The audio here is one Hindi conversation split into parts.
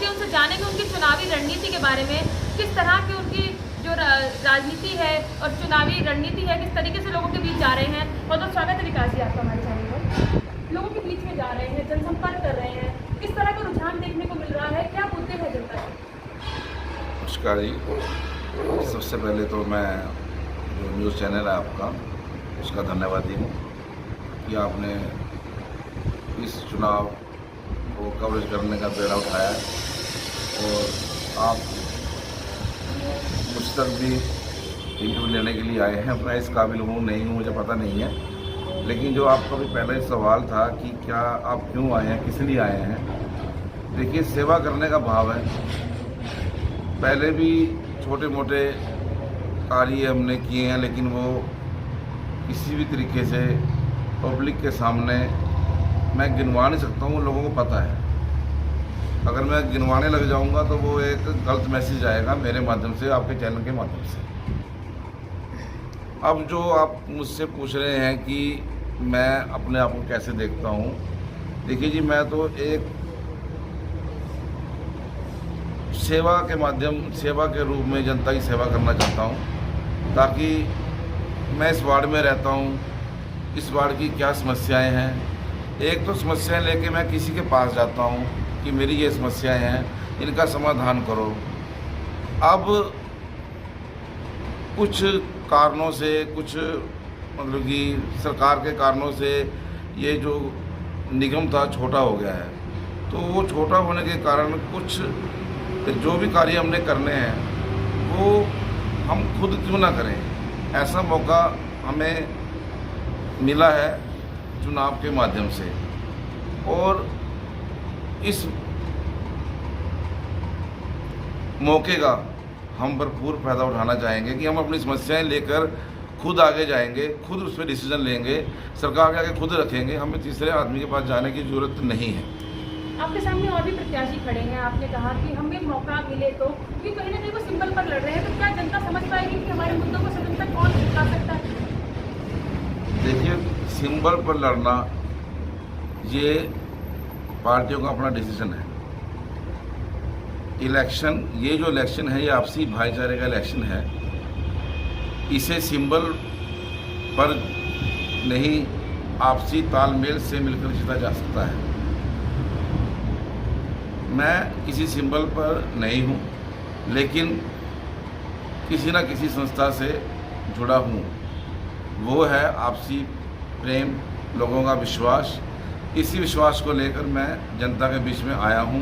चलिए उनसे जानेंगे उनकी चुनावी रणनीति के बारे में, किस तरह की उनकी जो राजनीति है और चुनावी रणनीति है, किस तरीके से लोगों के बीच जा रहे हैं। बहुत बहुत स्वागत है विकास जी आपका हमारे चैनल पर। लोगों के बीच में जा रहे हैं, जनसंपर्क कर रहे हैं, किस तरह का रुझान देखने को मिल रहा है, क्या मुद्दे हैं जनता के? नमस्कार जी, सबसे पहले तो मैं जो न्यूज़ चैनल है आपका उसका धन्यवादी हूँ कि आपने इस चुनाव को कवरेज करने का बेड़ा उठाया है और आप मुझ तक भी इंटरव्यू लेने के लिए आए हैं। मैं इस काबिल हूँ नहीं हूँ मुझे पता नहीं है, लेकिन जो आपका भी पहला सवाल था कि क्या आप क्यों आए हैं, किस लिए आए हैं, देखिए सेवा करने का भाव है। पहले भी छोटे मोटे कार्य हमने किए हैं, लेकिन वो किसी भी तरीके से पब्लिक के सामने मैं गिनवा नहीं सकता हूँ, लोगों को पता है। अगर मैं गिनवाने लग जाऊंगा तो वो एक गलत मैसेज आएगा मेरे माध्यम से, आपके चैनल के माध्यम से। अब जो आप मुझसे पूछ रहे हैं कि मैं अपने आप को कैसे देखता हूँ, देखिए जी, मैं तो एक सेवा के रूप में जनता की सेवा करना चाहता हूँ, ताकि मैं इस वार्ड में रहता हूँ, इस वार्ड की क्या समस्याएं हैं। एक तो समस्याएं लेके मैं किसी के पास जाता हूँ कि मेरी ये समस्याएं हैं, इनका समाधान करो। अब कुछ कारणों से, कुछ मतलब कि सरकार के कारणों से ये जो निगम था छोटा हो गया है, तो वो छोटा होने के कारण कुछ जो भी कार्य हमने करने हैं वो हम खुद क्यों ना करें। ऐसा मौका हमें मिला है चुनाव के माध्यम से, और इस मौके का हम भरपूर फ़ायदा उठाना चाहेंगे कि हम अपनी समस्याएं लेकर खुद आगे जाएंगे, खुद उस पर डिसीजन लेंगे, सरकार के आगे खुद रखेंगे। हमें तीसरे आदमी के पास जाने की ज़रूरत नहीं है। आपके सामने और भी प्रत्याशी खड़े हैं, आपने कहा कि हमें मौका मिले तो, क्योंकि कहीं ना कहीं वो सिंबल पर लड़ रहे हैं, तो क्या जनता समझ पाएगी कि हमारे मुद्दों को सदन तक कौन ला सकता है? देखिए, सिंबल पर लड़ना ये पार्टियों का अपना डिसीजन है। इलेक्शन, ये जो इलेक्शन है ये आपसी भाईचारे का इलेक्शन है। इसे सिंबल पर नहीं, आपसी तालमेल से मिलकर जीता जा सकता है। मैं किसी सिंबल पर नहीं हूँ, लेकिन किसी न किसी संस्था से जुड़ा हूँ। वो है आपसी प्रेम, लोगों का विश्वास। इसी विश्वास को लेकर मैं जनता के बीच में आया हूँ,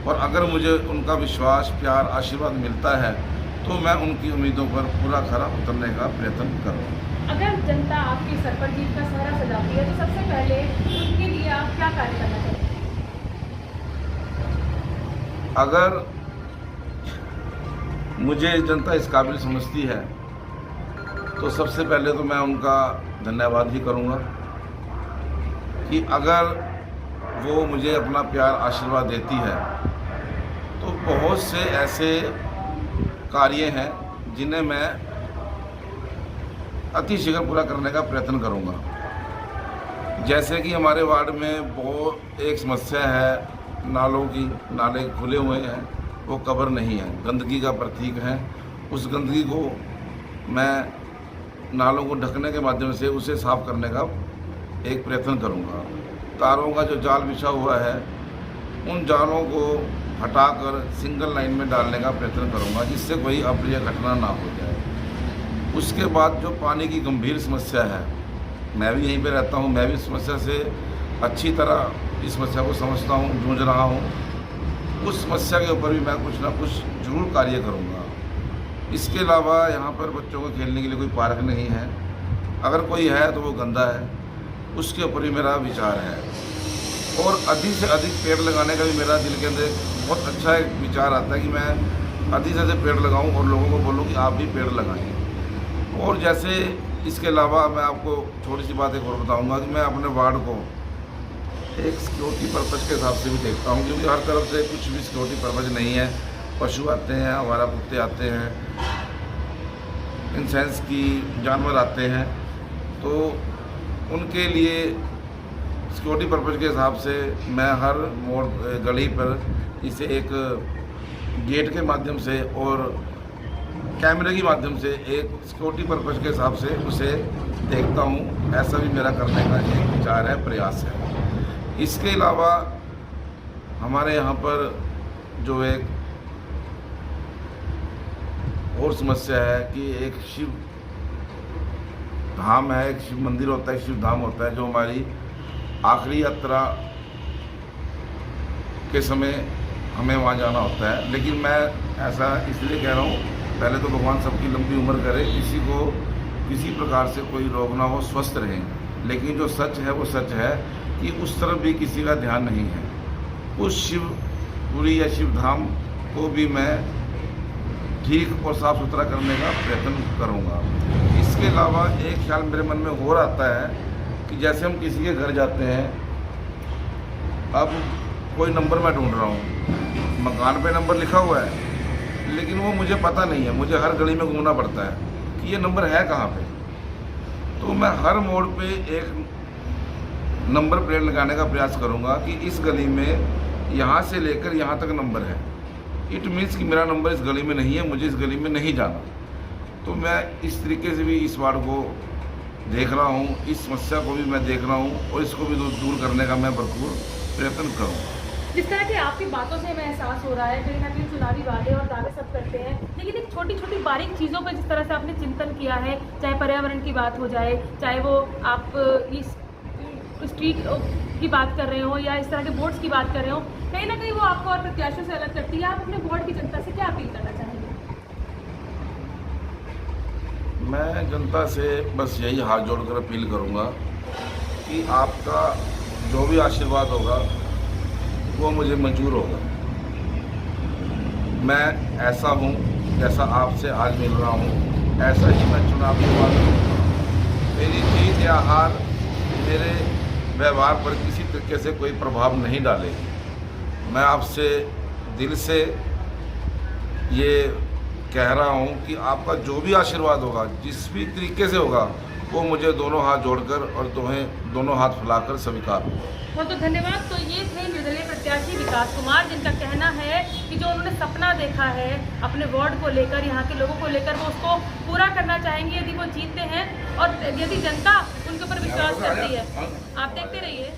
और अगर मुझे उनका विश्वास, प्यार, आशीर्वाद मिलता है तो मैं उनकी उम्मीदों पर पूरा खरा उतरने का प्रयत्न करूँगा। अगर जनता आपकी सर पर जीत का सहरा सजाती है तो सबसे पहले उनके लिए आप क्या कार्य करना चाहते हैं? अगर मुझे जनता इस काबिल समझती है तो सबसे पहले तो मैं उनका धन्यवाद ही करूँगा कि अगर वो मुझे अपना प्यार, आशीर्वाद देती है तो बहुत से ऐसे कार्य हैं जिन्हें मैं अतिशीघ्र पूरा करने का प्रयत्न करूँगा। जैसे कि हमारे वार्ड में बहुत एक समस्या है नालों की, नाले खुले हुए हैं, वो कवर नहीं है, गंदगी का प्रतीक है। उस गंदगी को मैं नालों को ढकने के माध्यम से उसे साफ करने का एक प्रयत्न करूँगा। तारों का जो जाल बिछा हुआ है उन जालों को हटाकर सिंगल लाइन में डालने का प्रयत्न करूँगा, जिससे कोई अप्रिय घटना ना हो जाए। उसके बाद जो पानी की गंभीर समस्या है, मैं भी यहीं पे रहता हूँ, मैं भी इस समस्या से अच्छी तरह इस समस्या को समझता हूँ, जूझ रहा हूँ। उस समस्या के ऊपर भी मैं कुछ ना कुछ जरूर कार्य करूँगा। इसके अलावा यहाँ पर बच्चों को खेलने के लिए कोई पार्क नहीं है, अगर कोई है तो वो गंदा है, उसके ऊपर भी मेरा विचार है। और अधिक से अधिक पेड़ लगाने का भी मेरा दिल के अंदर बहुत अच्छा एक विचार आता है कि मैं अधिक से अधिक पेड़ लगाऊं और लोगों को बोलूं कि आप भी पेड़ लगाएं। और जैसे इसके अलावा मैं आपको छोटी सी बात एक और बताऊंगा कि मैं अपने वार्ड को एक सिक्योरिटी पर्पज़ के हिसाब से भी देखता हूं, क्योंकि हर तरफ से कुछ भी सिक्योरिटी पर्पज़ नहीं है। पशु आते हैं, आवारा कुत्ते आते हैं, इन सेंस की जानवर आते हैं, तो उनके लिए सिक्योरिटी पर्पज़ के हिसाब से मैं हर मोड़ गली पर इसे एक गेट के माध्यम से और कैमरे के माध्यम से एक सिक्योरिटी पर्पज़ के हिसाब से उसे देखता हूँ। ऐसा भी मेरा करने का एक विचार है, प्रयास है। इसके अलावा हमारे यहाँ पर जो एक और समस्या है कि एक शिव धाम है, एक शिव मंदिर होता है, शिव धाम होता है, जो हमारी आखिरी यात्रा के समय हमें वहाँ जाना होता है। लेकिन मैं ऐसा इसलिए कह रहा हूँ, पहले तो भगवान सबकी लंबी उम्र करे, किसी को किसी प्रकार से कोई रोग ना हो, स्वस्थ रहें। लेकिन जो सच है वो सच है कि उस तरफ भी किसी का ध्यान नहीं है। उस शिवपुरी या शिव धाम को भी मैं ठीक और साफ़ सुथरा करने का प्रयत्न करूँगा। इसके अलावा एक ख्याल मेरे मन में हो आता है कि जैसे हम किसी के घर जाते हैं, अब कोई नंबर मैं ढूंढ रहा हूँ, मकान पे नंबर लिखा हुआ है लेकिन वो मुझे पता नहीं है, मुझे हर गली में घूमना पड़ता है कि ये नंबर है कहाँ पे। तो मैं हर मोड़ पे एक नंबर प्लेट लगाने का प्रयास करूँगा कि इस गली में यहाँ से लेकर यहाँ तक नंबर है। इट मीन्स कि मेरा नंबर इस गली में नहीं है, मुझे इस गली में नहीं जाना। तो मैं इस तरीके से भी इस वार्ड को देख रहा हूँ, इस समस्या को भी मैं देख रहा हूँ और इसको भी दूर करने का मैं भरपूर प्रयत्न करूँगा। जिस तरह की आपकी बातों से हमें एहसास हो रहा है, कहीं ना कहीं चुनावी वादे और दावे सब करते हैं, लेकिन एक छोटी छोटी बारीक चीज़ों पर जिस तरह से आपने चिंतन किया है, चाहे पर्यावरण की बात हो जाए, चाहे वो आप इस स्ट्रीट की बात कर रहे हो या इस तरह के बोर्ड्स की बात कर रहे हो, कहीं ना कहीं वो आपको और प्रत्याशियों से अलग करती है। आप अपने वार्ड की जनता से क्या अपील करना चाहेंगे? मैं जनता से बस यही हाथ जोड़कर अपील करूँगा कि आपका जो भी आशीर्वाद होगा वो मुझे मंजूर होगा। मैं ऐसा हूँ जैसा आपसे आज मिल रहा हूँ, ऐसा ही मैं चुनावी वादा। मेरी जीत या हार मेरे व्यवहार पर किसी तरीके से कोई प्रभाव नहीं डालेगी। मैं आपसे दिल से ये कह रहा हूँ कि आपका जो भी आशीर्वाद होगा, जिस भी तरीके से होगा, वो मुझे दोनों हाथ जोड़कर और दोनों हाथ फैलाकर स्वीकार होगा। बहुत बहुत धन्यवाद। तो ये थे निर्दलीय प्रत्याशी विकास कुमार, जिनका कहना है कि जो उन्होंने सपना देखा है अपने वार्ड को लेकर, यहाँ के लोगों को लेकर, वो उसको पूरा करना चाहेंगे यदि वो जीतते हैं और यदि जनता उनके ऊपर विश्वास करती है। आप देखते रहिए।